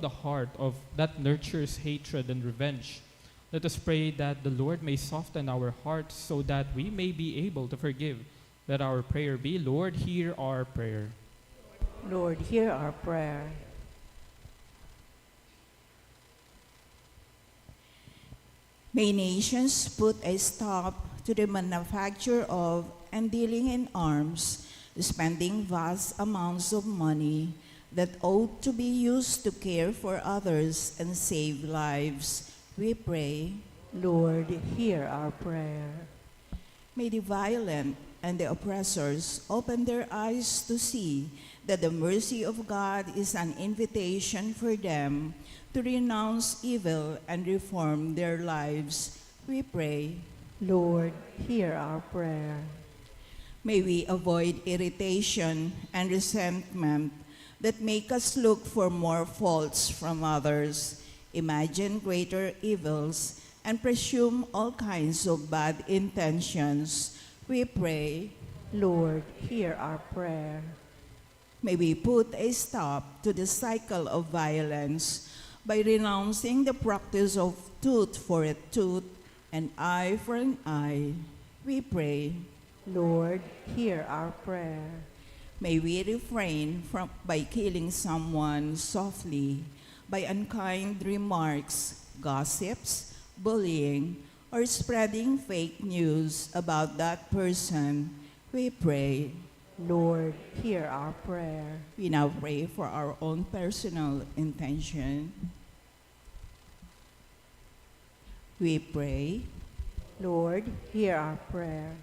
heart of that nurtures hatred and revenge. Let us pray that the Lord may soften our hearts so that we may be able to forgive. Let our prayer be, Lord, hear our prayer. Lord, hear our prayer. May nations put a stop to the manufacture of and dealing in arms, spending vast amounts of money that ought to be used to care for others and save lives. We pray. Lord, hear our prayer. May the violent and the oppressors open their eyes to see that the mercy of God is an invitation for them to renounce evil and reform their lives. We pray. Lord, hear our prayer. May we avoid irritation and resentment that make us look for more faults from others, imagine greater evils, and presume all kinds of bad intentions. We pray. Lord, hear our prayer. May we put a stop to the cycle of violence by renouncing the practice of tooth for a tooth and eye for an eye. We pray. Lord, hear our prayer. May we refrain by killing someone softly, by unkind remarks, gossips, bullying, or spreading fake news about that person. We pray. Lord, hear our prayer. We now pray for our own personal intention. We pray. Lord, hear our prayer.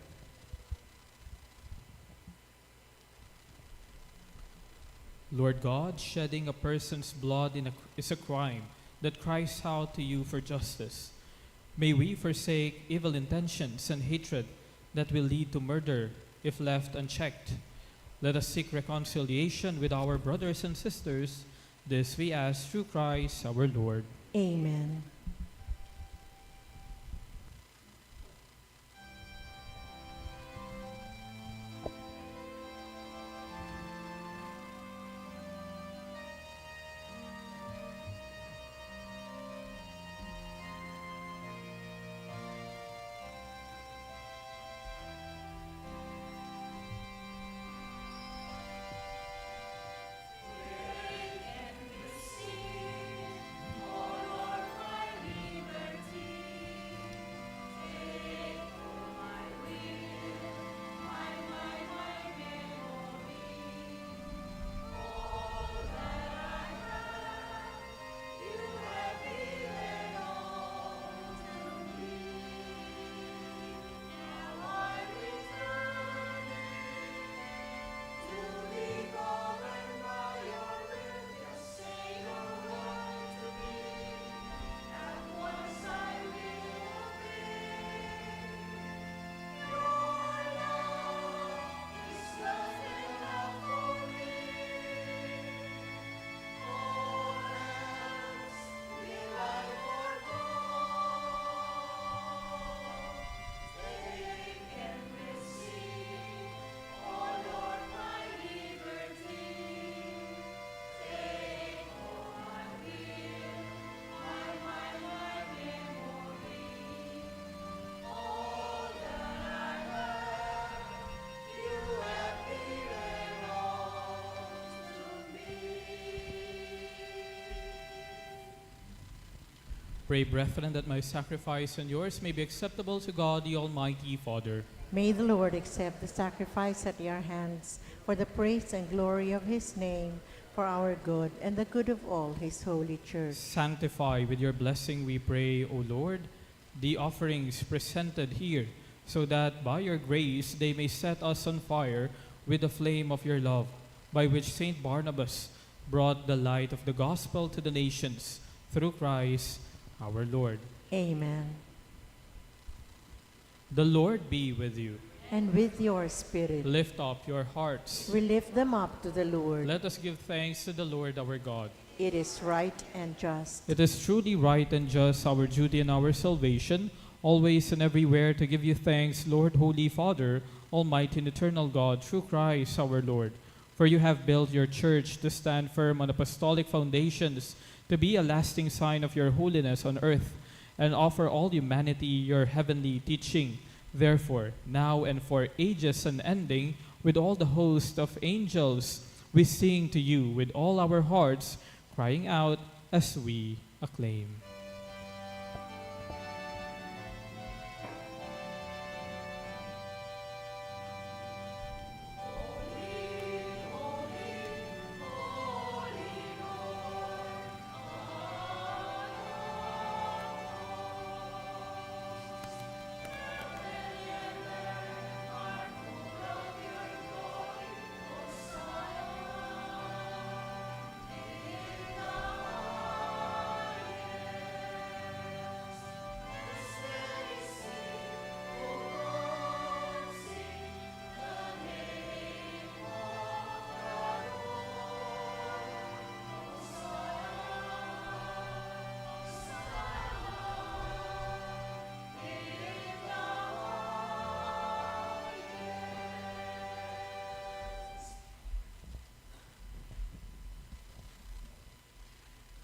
Lord God, shedding a person's blood is a crime that cries out to you for justice. May we forsake evil intentions and hatred that will lead to murder if left unchecked. Let us seek reconciliation with our brothers and sisters. This we ask through Christ our Lord. Amen. Pray, brethren, that my sacrifice and yours may be acceptable to God, the Almighty Father. May the Lord accept the sacrifice at your hands for the praise and glory of his name, for our good and the good of all his holy church. Sanctify with your blessing, we pray, O Lord, the offerings presented here, so that by your grace they may set us on fire with the flame of your love, by which Saint Barnabas brought the light of the gospel to the nations, through Christ our Lord. Amen. The Lord be with you. And with your spirit. Lift up your hearts. We lift them up to the Lord. Let us give thanks to the Lord our God. It is right and just. It is truly right and just, our duty and our salvation, always and everywhere to give you thanks, Lord, Holy Father, Almighty and eternal God, through Christ our Lord. For you have built your church to stand firm on apostolic foundations, to be a lasting sign of your holiness on earth, and offer all humanity your heavenly teaching. Therefore, now and for ages unending, with all the host of angels, we sing to you with all our hearts, crying out as we acclaim.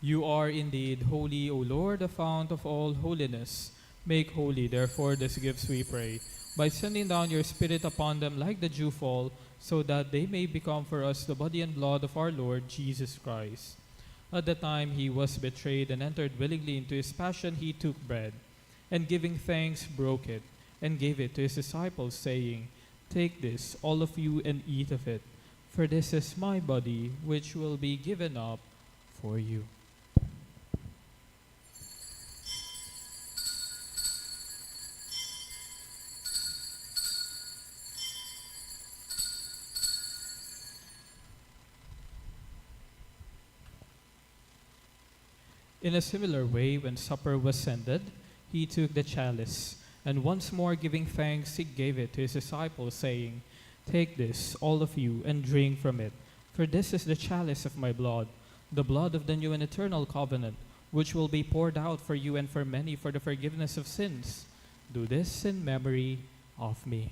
You are indeed holy, O Lord, the fount of all holiness. Make holy, therefore, these gifts, we pray, by sending down your Spirit upon them like the dewfall, so that they may become for us the body and blood of our Lord Jesus Christ. At the time he was betrayed and entered willingly into his passion, he took bread, and giving thanks, broke it, and gave it to his disciples, saying, "Take this, all of you, and eat of it, for this is my body, which will be given up for you." In a similar way, when supper was ended, he took the chalice, and once more giving thanks, he gave it to his disciples, saying, "Take this, all of you, and drink from it, for this is the chalice of my blood, the blood of the new and eternal covenant, which will be poured out for you and for many for the forgiveness of sins. Do this in memory of me."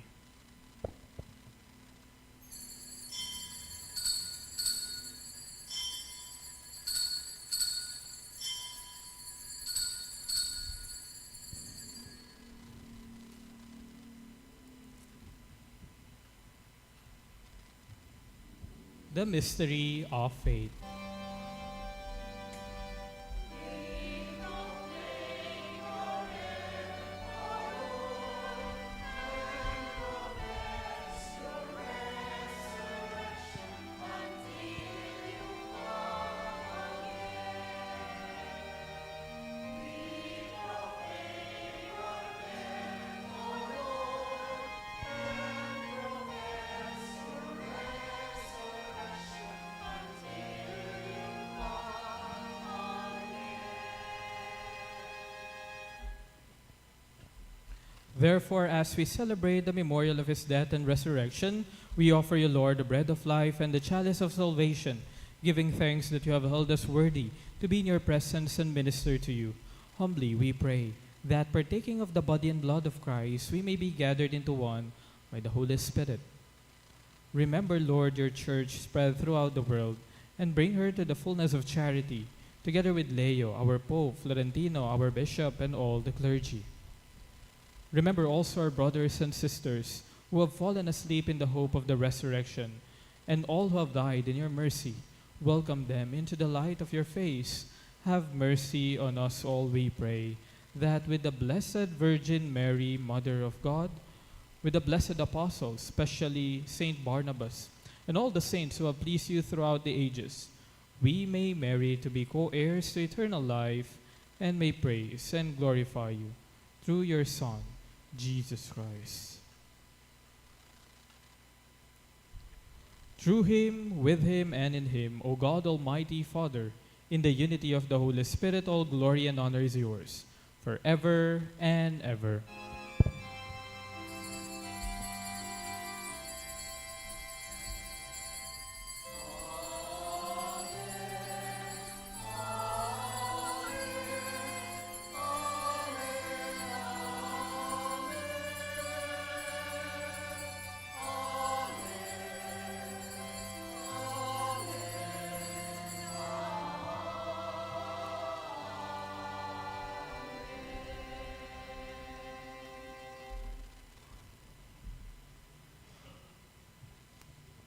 The mystery of faith. Therefore, as we celebrate the memorial of his death and resurrection, we offer you, Lord, the bread of life and the chalice of salvation, giving thanks that you have held us worthy to be in your presence and minister to you. Humbly we pray that, partaking of the body and blood of Christ, we may be gathered into one by the Holy Spirit. Remember, Lord, your church spread throughout the world, and bring her to the fullness of charity, together with Leo, our Pope, Florentino, our Bishop, and all the clergy. Remember also our brothers and sisters who have fallen asleep in the hope of the resurrection, and all who have died in your mercy. Welcome them into the light of your face. Have mercy on us all, we pray, that with the Blessed Virgin Mary, Mother of God, with the blessed apostles, especially Saint Barnabas, and all the saints who have pleased you throughout the ages, we may merit to be co-heirs to eternal life, and may praise and glorify you through your Son, Jesus Christ. Through him, with him, and in him, O God, Almighty Father, in the unity of the Holy Spirit, all glory and honor is yours, forever and ever.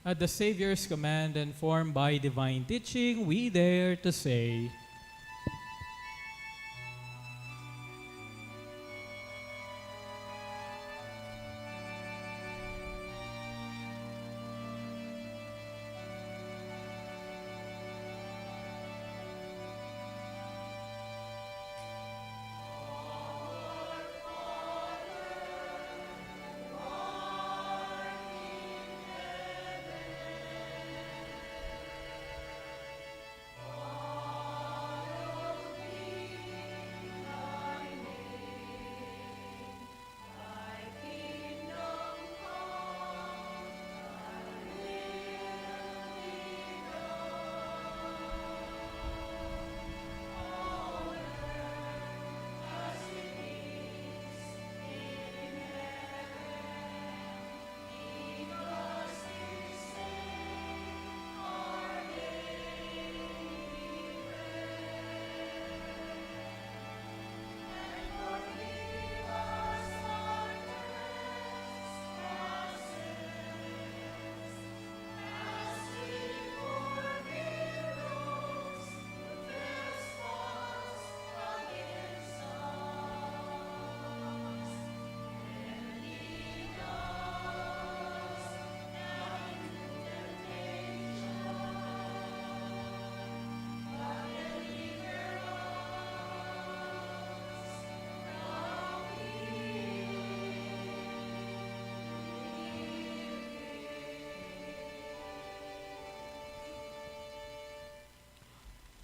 At the Savior's command and formed by divine teaching, we dare to say,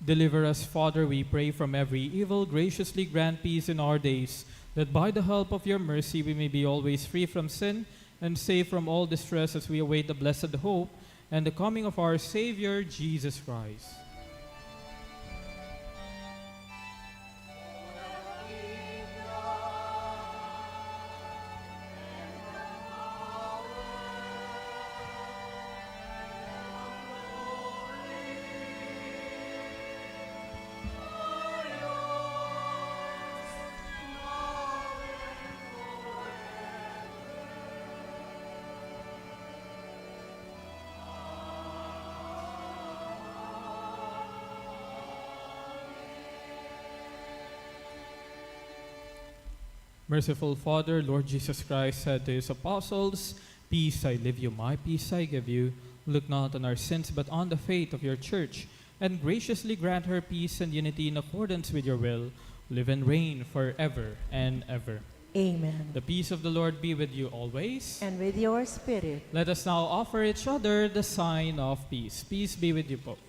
Deliver us, Father, we pray, from every evil. Graciously grant peace in our days, that by the help of your mercy we may be always free from sin and safe from all distress as we await the blessed hope and the coming of our Savior, Jesus Christ. Merciful Father, Lord Jesus Christ said to his apostles, "Peace I leave you, my peace I give you. Look not on our sins, but on the faith of your church, and graciously grant her peace and unity in accordance with your will, live and reign forever and ever." Amen. The peace of the Lord be with you always. And with your spirit. Let us now offer each other the sign of peace. Peace be with you, Pope.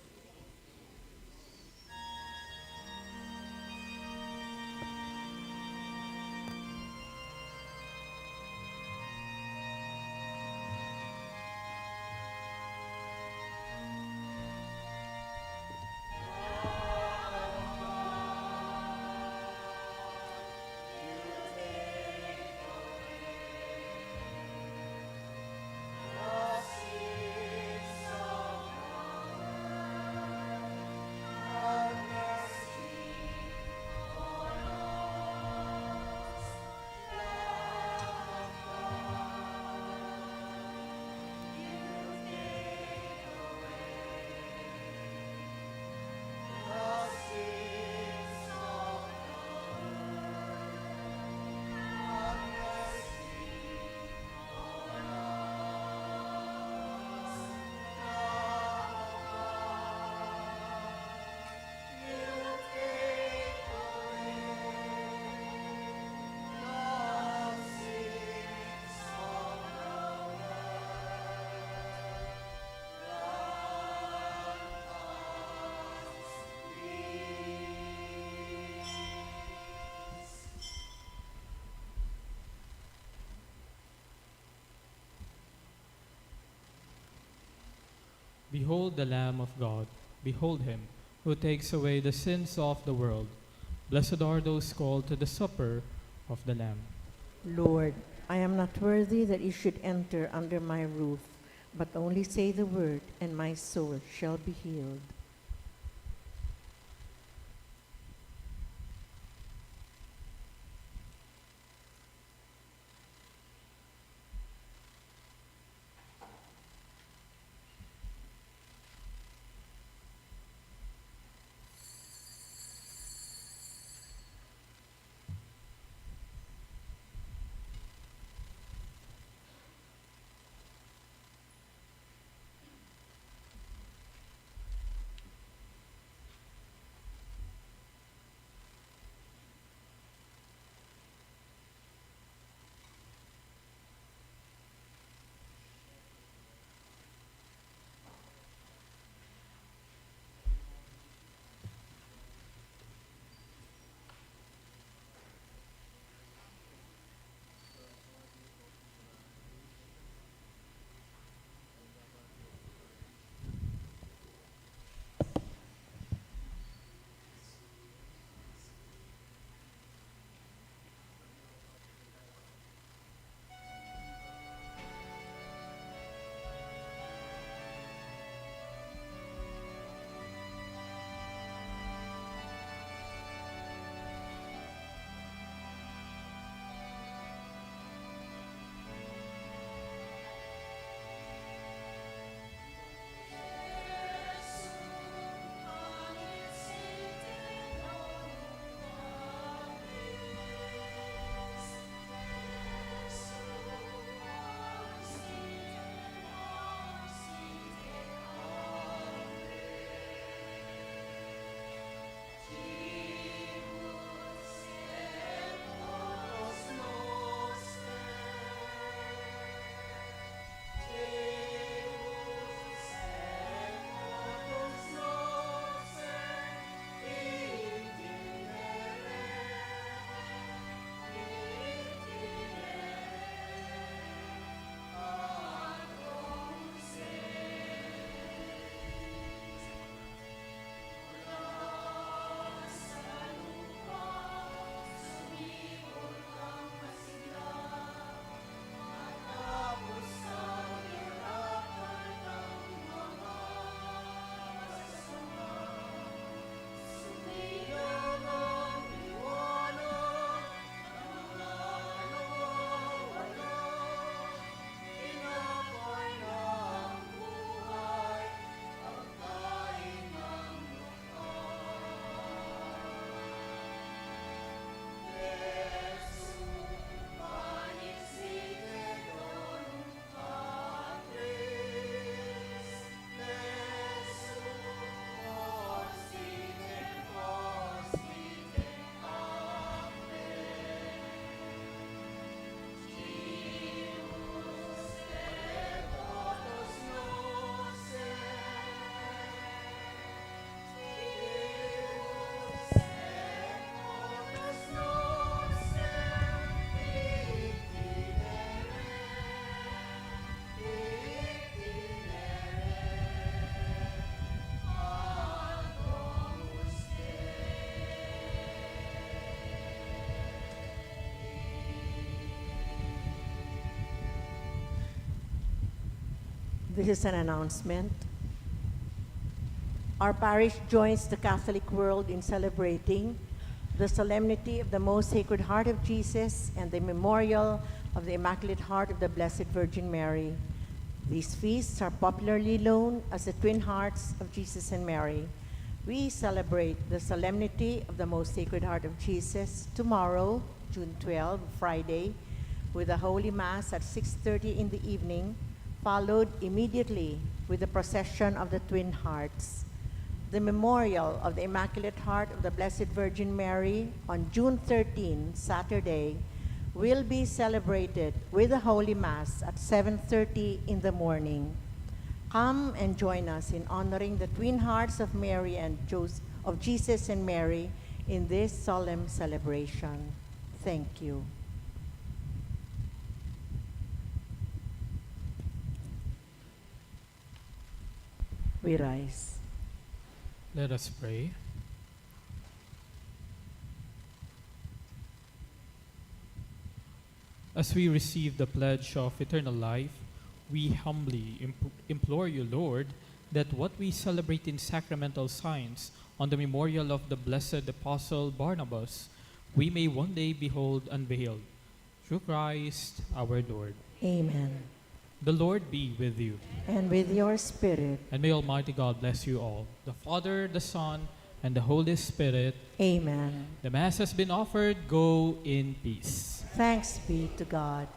Behold the Lamb of God. Behold him who takes away the sins of the world. Blessed are those called to the supper of the Lamb. Lord, I am not worthy that you should enter under my roof, but only say the word, and my soul shall be healed. This is an announcement. Our parish joins the Catholic world in celebrating the solemnity of the Most Sacred Heart of Jesus and the memorial of the Immaculate Heart of the Blessed Virgin Mary. These feasts are popularly known as the Twin Hearts of Jesus and Mary. We celebrate the solemnity of the Most Sacred Heart of Jesus tomorrow, June 12, Friday, with a Holy Mass at 6:30 in the evening, followed immediately with the procession of the Twin Hearts. The memorial of the Immaculate Heart of the Blessed Virgin Mary on June 13, Saturday, will be celebrated with a Holy Mass at 7:30 in the morning. Come and join us in honoring the Twin Hearts of Mary and of Jesus and Mary in this solemn celebration. Thank you. We rise. Let us pray. As we receive the pledge of eternal life, we humbly implore you, Lord, that what we celebrate in sacramental signs on the memorial of the blessed Apostle Barnabas, we may one day behold unveiled. Through Christ our Lord. Amen. The Lord be with you. And with your spirit. And may Almighty God bless you all, the Father, the Son, and the Holy Spirit. Amen. The Mass has been offered. Go in peace. Thanks be to God.